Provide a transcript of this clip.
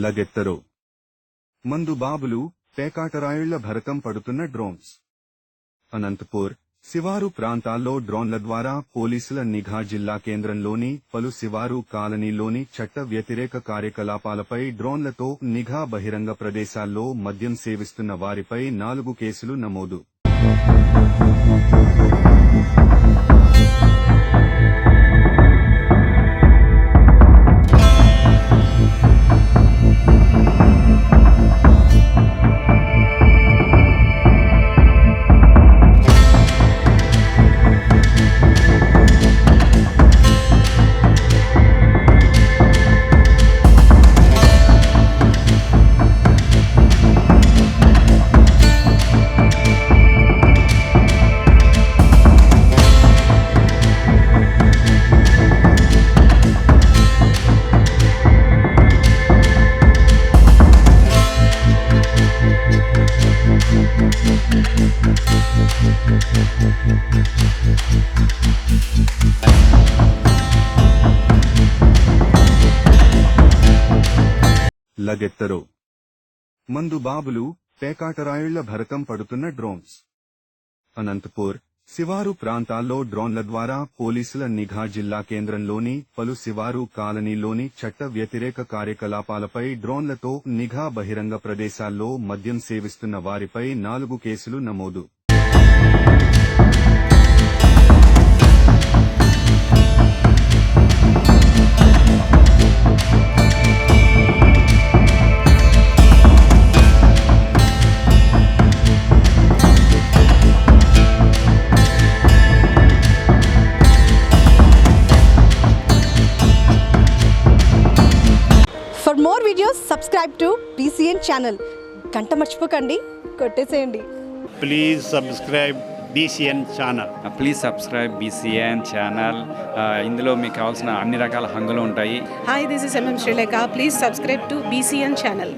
లగెత్తరో మందు బాబులు పేకాటరాయుళ్ల భరతం పడుతున్న డ్రోన్స్. అనంతపూర్ శివారు ప్రాంతాల్లో డ్రోన్ల ద్వారా పోలీసుల నిఘా. జిల్లా కేంద్రంలోని పలు శివారు కాలనీలోని చట్ట వ్యతిరేక కార్యకలాపాలపై డ్రోన్లతో నిఘా. బహిరంగ ప్రదేశాల్లో మద్యం సేవిస్తున్న వారిపై 4 కేసులు నమోదు. లగెత్తరో మందు బాబులు పేకాటరాయుళ్ల భరతం పడుతున్న డ్రోన్స్. అనంతపూర్ శివారు ప్రాంతాల్లో డ్రోన్ల ద్వారా పోలీసుల నిఘా. జిల్లా కేంద్రంలోని పలు శివారు కాలనీలోని చట్ట వ్యతిరేక కార్యకలాపాలపై డ్రోన్లతో నిఘా. బహిరంగ ప్రదేశాల్లో మద్యం సేవిస్తున్న వారిపై 4 కేసులు నమోదు. For more videos, subscribe to BCN channel. గంట మర్చిపోకండి, కొట్టేసేయండి. Please subscribe BCN channel. Please subscribe BCN channel. ఇందులో మీకు కావాల్సిన అన్ని రకాల హంగులు ఉంటాయి. Hi, this is MM Sri Lanka. Please subscribe to BCN channel.